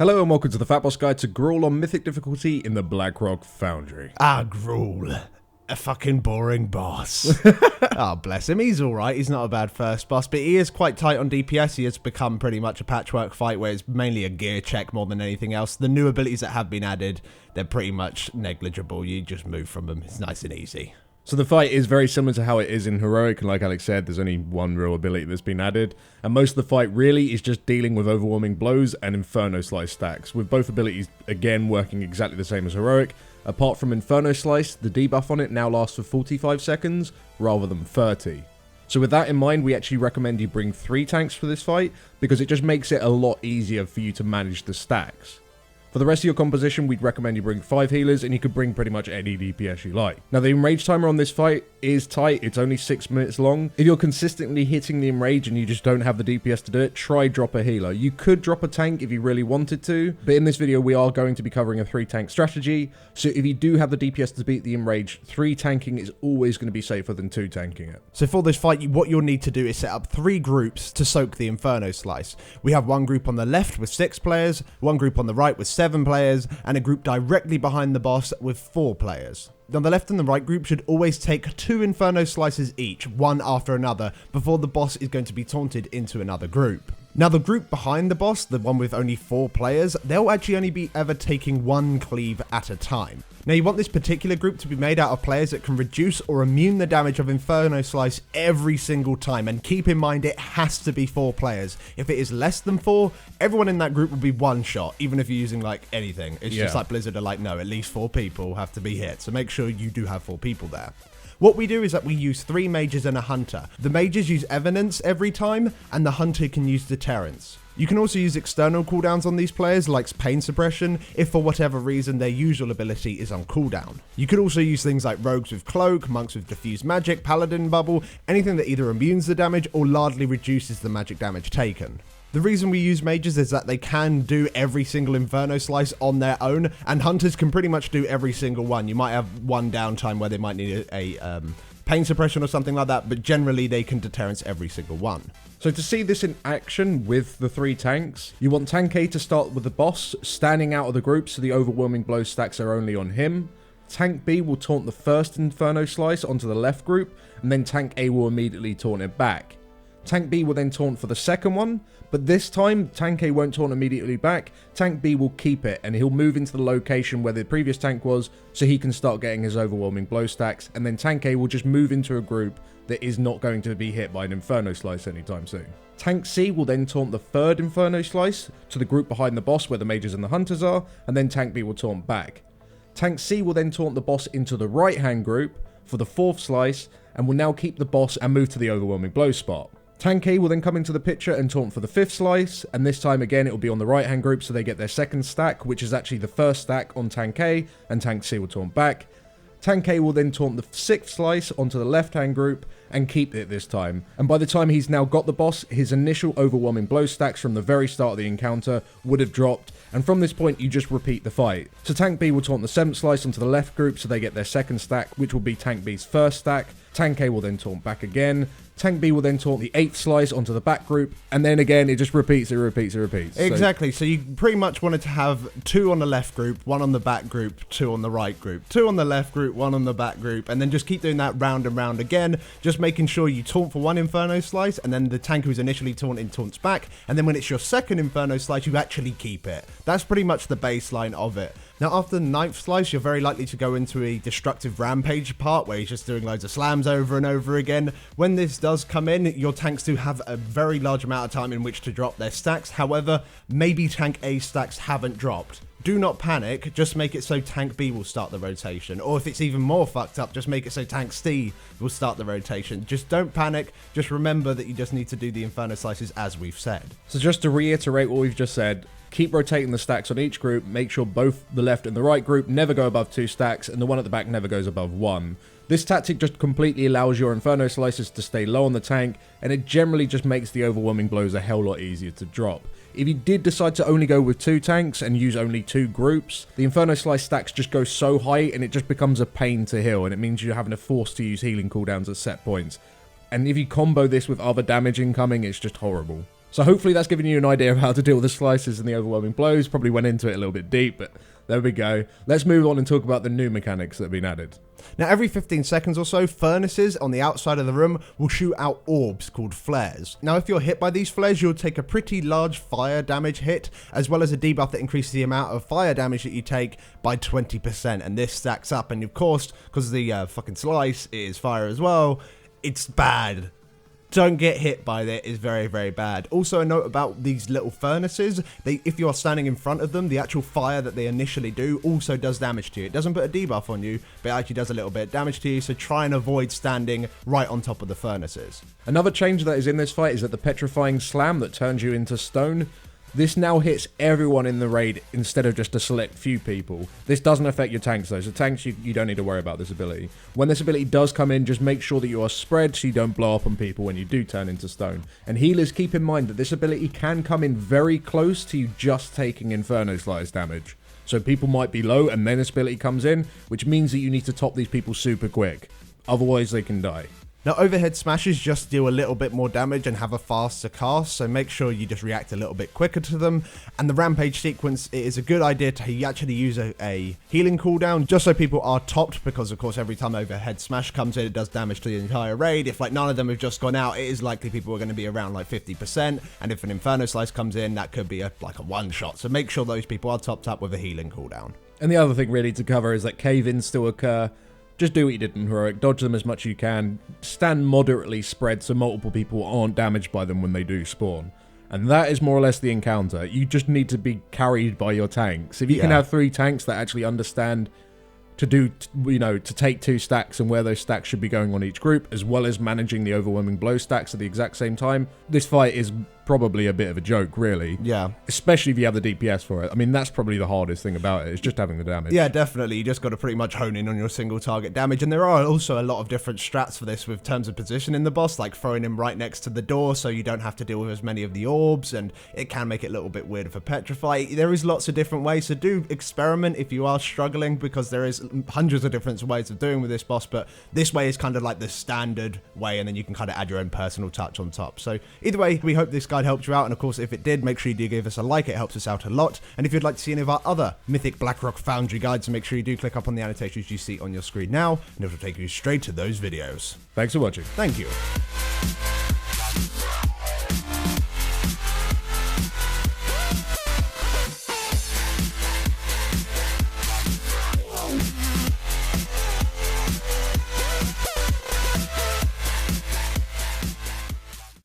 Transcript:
Hello and welcome to the FatBoss Guide to Gruul on Mythic difficulty in the Blackrock Foundry. Gruul. A fucking boring boss. Oh, bless him. He's alright. He's not a bad first boss, but he is quite tight on DPS. He has become pretty much a patchwork fight where it's mainly a gear check more than anything else. The new abilities that have been added, they're pretty much negligible. You just move from them. It's nice and easy. So the fight is very similar to how it is in Heroic, and like Alex said, there's only one real ability that's been added, and most of the fight really is just dealing with overwhelming blows and Inferno Slice stacks, with both abilities again working exactly the same as Heroic. Apart from Inferno Slice, the debuff on it now lasts for 45 seconds rather than 30. So with that in mind, we actually recommend you bring 3 tanks for this fight, because it just makes it a lot easier for you to manage the stacks. For the rest of your composition, we'd recommend you bring 5 healers, and you could bring pretty much any DPS you like. Now, the enrage timer on this fight is tight. It's only 6 minutes long. If you're consistently hitting the enrage and you just don't have the DPS to do it, try drop a healer. You could drop a tank if you really wanted to, but in this video, we are going to be covering a 3-tank strategy. So if you do have the DPS to beat the enrage, 3 tanking is always going to be safer than 2 tanking it. So for this fight, what you'll need to do is set up 3 groups to soak the Inferno Slice. We have one group on the left with 6 players, one group on the right with 7 players, and a group directly behind the boss with 4 players. Now, the left and the right group should always take 2 Inferno Slices each, one after another, before the boss is going to be taunted into another group. Now, the group behind the boss, the one with only 4 players, they'll actually only be ever taking 1 cleave at a time. Now, you want this particular group to be made out of players that can reduce or immune the damage of Inferno Slice every single time, and keep in mind it has to be 4 players. If it is less than 4, everyone in that group will be one shot, even if you're using like anything. It's just like Blizzard are like, no, at least 4 people have to be hit, so make sure you do have 4 people there. What we do is that we use 3 mages and a hunter. The mages use Evidence every time, and the hunter can use Deterrence. You can also use external cooldowns on these players, like Pain Suppression, if for whatever reason their usual ability is on cooldown. You could also use things like Rogues with Cloak, Monks with Diffuse Magic, Paladin Bubble, anything that either immunes the damage or largely reduces the magic damage taken. The reason we use mages is that they can do every single Inferno Slice on their own, and hunters can pretty much do every single one. You might have one downtime where they might need a Pain Suppression or something like that, but generally they can deterrence every single one. So to see this in action with the 3 tanks, you want Tank A to start with the boss, standing out of the group so the overwhelming blow stacks are only on him. Tank B will taunt the first Inferno Slice onto the left group, and then Tank A will immediately taunt it back. Tank B will then taunt for the second one, but this time Tank A won't taunt immediately back. Tank B will keep it, and he'll move into the location where the previous tank was so he can start getting his overwhelming blow stacks, and then Tank A will just move into a group that is not going to be hit by an Inferno Slice anytime soon. Tank C will then taunt the third Inferno Slice to the group behind the boss where the mages and the hunters are, and then Tank B will taunt back. Tank C will then taunt the boss into the right hand group for the 4th slice, and will now keep the boss and move to the overwhelming blow spot. Tank A will then come into the picture and taunt for the 5th slice, and this time again it will be on the right hand group so they get their 2nd stack, which is actually the 1st stack on Tank A, and Tank C will taunt back. Tank A will then taunt the 6th slice onto the left hand group and keep it this time, and by the time he's now got the boss, his initial overwhelming blow stacks from the very start of the encounter would have dropped, and from this point you just repeat the fight. So Tank B will taunt the 7th slice onto the left group so they get their 2nd stack, which will be Tank B's 1st stack. Tank A will then taunt back again. Tank B will then taunt the 8th slice onto the back group, and then again it just repeats. Exactly, so you pretty much wanted to have 2 on the left group, 1 on the back group, 2 on the right group, 2 on the left group, 1 on the back group, and then just keep doing that round and round again, just making sure you taunt for 1 Inferno Slice, and then the tank who's initially taunted taunts back, and then when it's your 2nd Inferno Slice, you actually keep it. That's pretty much the baseline of it. Now, after the 9th slice, you're very likely to go into a destructive Rampage part where he's just doing loads of slams over and over again. When this does come in, your tanks do have a very large amount of time in which to drop their stacks. However, maybe Tank A stacks haven't dropped. Do not panic, just make it so Tank B will start the rotation. Or if it's even more fucked up, just make it so Tank C will start the rotation. Just don't panic, just remember that you just need to do the Inferno Slices as we've said. So just to reiterate what we've just said, keep rotating the stacks on each group, make sure both the left and the right group never go above 2 stacks, and the one at the back never goes above 1. This tactic just completely allows your Inferno Slices to stay low on the tank, and it generally just makes the overwhelming blows a hell lot easier to drop. If you did decide to only go with 2 tanks and use only 2 groups, the Inferno Slice stacks just go so high and it just becomes a pain to heal, and it means you're having to force to use healing cooldowns at set points. And if you combo this with other damage incoming, it's just horrible. So hopefully that's given you an idea of how to deal with the slices and the overwhelming blows. Probably went into it a little bit deep, but there we go. Let's move on and talk about the new mechanics that have been added. Now, every 15 seconds or so, furnaces on the outside of the room will shoot out orbs called flares. Now, if you're hit by these flares, you'll take a pretty large fire damage hit, as well as a debuff that increases the amount of fire damage that you take by 20%. And this stacks up, and of course, because the fucking slice is fire as well, it's bad. Don't get hit by that, is very, very bad. Also, a note about these little furnaces, if you are standing in front of them, the actual fire that they initially do also does damage to you. It doesn't put a debuff on you, but it actually does a little bit of damage to you, so try and avoid standing right on top of the furnaces. Another change that is in this fight is that the Petrifying Slam that turns you into stone, this now hits everyone in the raid instead of just a select few people. This doesn't affect your tanks though, so tanks, you don't need to worry about this ability. When this ability does come in, just make sure that you are spread so you don't blow up on people when you do turn into stone. And healers, keep in mind that this ability can come in very close to you just taking Inferno Slice damage. So people might be low and then this ability comes in, which means that you need to top these people super quick. Otherwise they can die. Now, overhead smashes just deal a little bit more damage and have a faster cast, so make sure you just react a little bit quicker to them. And the Rampage sequence, it is a good idea to actually use a healing cooldown, just so people are topped, because of course every time overhead smash comes in, it does damage to the entire raid. If like none of them have just gone out, it is likely people are going to be around like 50%, and if an Inferno Slice comes in, that could be like a one shot, so make sure those people are topped up with a healing cooldown. And the other thing really to cover is that cave-ins still occur. Just do what you did in Heroic, dodge them as much as you can, stand moderately spread so multiple people aren't damaged by them when they do spawn. And that is more or less the encounter. You just need to be carried by your tanks. If you can have 3 tanks that actually understand to do, to take 2 stacks and where those stacks should be going on each group, as well as managing the overwhelming blow stacks at the exact same time, this fight is probably a bit of a joke, really. Yeah. Especially if you have the DPS for it. I mean, that's probably the hardest thing about it, is just having the damage. Yeah, definitely. You just got to pretty much hone in on your single target damage. And there are also a lot of different strats for this with terms of positioning the boss, like throwing him right next to the door so you don't have to deal with as many of the orbs, and it can make it a little bit weirder for Petrify. There is lots of different ways, so do experiment if you are struggling, because there is hundreds of different ways of doing with this boss, but this way is kind of like the standard way, and then you can kind of add your own personal touch on top. So either way, we hope this guide helped you out, and of course if it did, make sure you do give us a like, it helps us out a lot. And if you'd like to see any of our other Mythic Blackrock Foundry guides, make sure you do click up on the annotations you see on your screen now, and it will take you straight to those videos. Thanks for watching. Thank you.